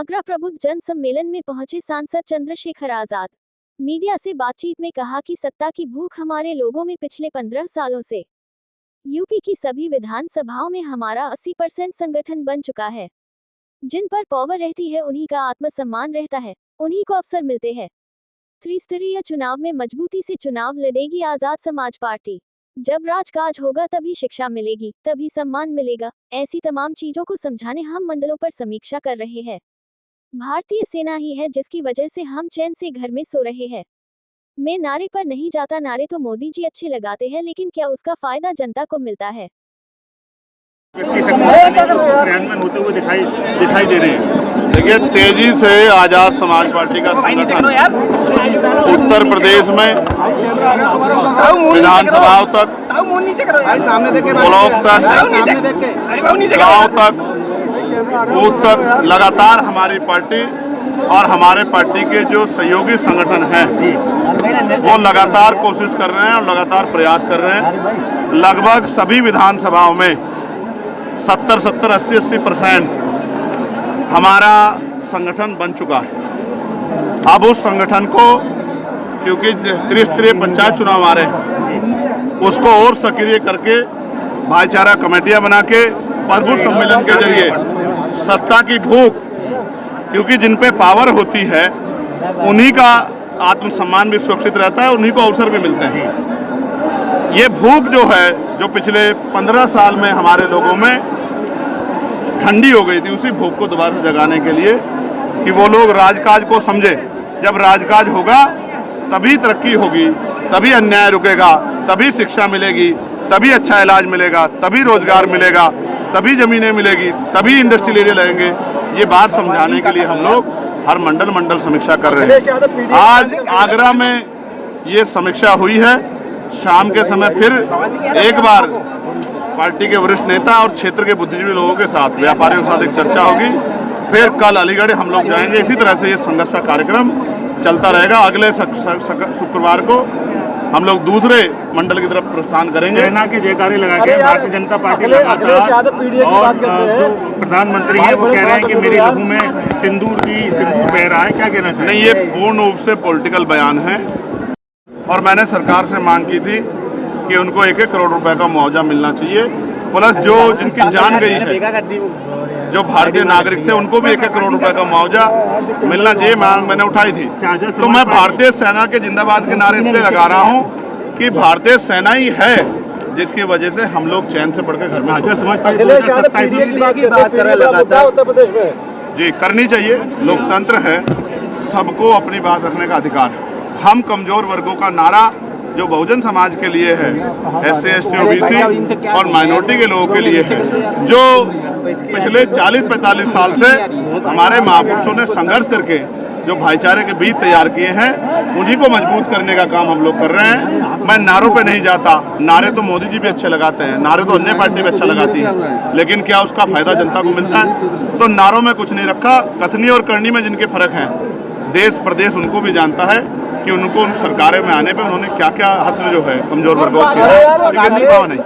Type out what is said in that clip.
आगरा प्रबुद्ध जन सम्मेलन में पहुंचे सांसद चंद्रशेखर आजाद। मीडिया से बातचीत में कहा कि सत्ता की भूख हमारे लोगों में पिछले 15 सालों से यूपी की सभी विधानसभाओं में हमारा 80% संगठन बन चुका है। जिन पर पावर रहती है उन्हीं का आत्मसम्मान रहता है, उन्हीं को अवसर मिलते हैं। त्रिस्तरीय चुनाव में मजबूती से चुनाव लड़ेगी आजाद समाज पार्टी। जब राजकाज होगा तभी शिक्षा मिलेगी, तभी सम्मान मिलेगा। ऐसी तमाम चीजों को समझाने हम मंडलों पर समीक्षा कर रहे हैं। भारतीय सेना ही है जिसकी वजह से हम चैन से घर में सो रहे हैं। मैं नारे पर नहीं जाता, नारे तो मोदी जी अच्छे लगाते हैं, लेकिन क्या उसका फायदा जनता को मिलता है? क्रियान्वयन होते हुए दिखाई दे रहे हैं। देखिए, तेजी से आजाद समाज पार्टी का संगठन उत्तर प्रदेश में विधानसभाओं तक, ब्लॉक तक, गांव तक, बूथ तक लगातार हमारी पार्टी और हमारे पार्टी के जो सहयोगी संगठन हैं वो लगातार कोशिश कर रहे हैं और लगातार प्रयास कर रहे हैं। लगभग सभी विधानसभाओं में 70, 80% हमारा संगठन बन चुका है। अब उस संगठन को, क्योंकि त्रिस्तरीय पंचायत चुनाव आ रहे हैं, उसको और सक्रिय करके भाईचारा कमेटियां बना के प्रबुद्ध सम्मेलन के जरिए सत्ता की भूख, क्योंकि जिन पे पावर होती है उन्हीं का आत्मसम्मान भी सुरक्षित रहता है, उन्हीं को अवसर भी मिलते हैं। ये भूख जो है, जो पिछले 15 साल में हमारे लोगों में ठंडी हो गई थी, उसी भूख को दोबारा जगाने के लिए कि वो लोग राजकाज को समझे। जब राजकाज होगा तभी तरक्की होगी, तभी अन्याय रुकेगा, तभी शिक्षा मिलेगी, तभी अच्छा इलाज मिलेगा, तभी रोजगार मिलेगा, तभी जमीनें मिलेगी, तभी इंडस्ट्रियल एरिया लगेंगे। ये बात समझाने के लिए हम लोग हर मंडल समीक्षा कर रहे हैं। आज आगरा में ये समीक्षा हुई है। शाम के समय फिर एक बार पार्टी के वरिष्ठ नेता और क्षेत्र के बुद्धिजीवी लोगों के साथ, व्यापारियों के साथ एक चर्चा होगी। फिर कल अलीगढ़ हम लोग जाएंगे। इसी तरह से ये संघर्ष का कार्यक्रम चलता रहेगा। अगले शुक्रवार को हम लोग दूसरे मंडल की तरफ प्रस्थान करेंगे। सेना के जयकारे लगा के भारतीय जनता पार्टी लगातार, और जो प्रधानमंत्री है वो कह रहे हैं कि मेरे लहू में सिंदूर बह रहा है। क्या कहना चाहिए? नहीं, ये पूर्ण रूप से पॉलिटिकल बयान है और मैंने सरकार से मांग की थी कि उनको 1-1 करोड़ रुपए का मुआवजा मिलना चाहिए। प्लस जो जिनकी जान गई है, जो भारतीय नागरिक थे, उनको भी 1-1 करोड़ रुपए का मुआवजा मिलना चाहिए। मांग मैंने उठाई थी। तो मैं भारतीय सेना के जिंदाबाद के नारे इसलिए लगा रहा हूँ कि भारतीय सेना ही है जिसकी वजह से हम लोग चैन से पढ़कर घर में जी करनी चाहिए। लोकतंत्र है, सबको अपनी बात रखने का अधिकार है। हम कमजोर वर्गों का नारा जो बहुजन समाज के लिए है, SC, ST, OBC और माइनॉरिटी के लोगों के लिए है, जो पिछले 40-45 साल से हमारे महापुरुषों ने संघर्ष करके जो भाईचारे के बीज तैयार किए हैं, उन्हीं को मजबूत करने का काम हम लोग कर रहे हैं। मैं नारों पे नहीं जाता। नारे तो मोदी जी भी अच्छे लगाते हैं, नारे तो अन्य पार्टी भी अच्छा लगाती है, लेकिन क्या उसका फायदा जनता को मिलता है? तो नारों में कुछ नहीं रखा। कथनी और करनी में जिनके फर्क हैं, देश प्रदेश उनको भी जानता है कि उनको उन सरकारों में आने पे उन्होंने क्या क्या हासिल जो है कमजोर वर्गों की, छिपा नहीं।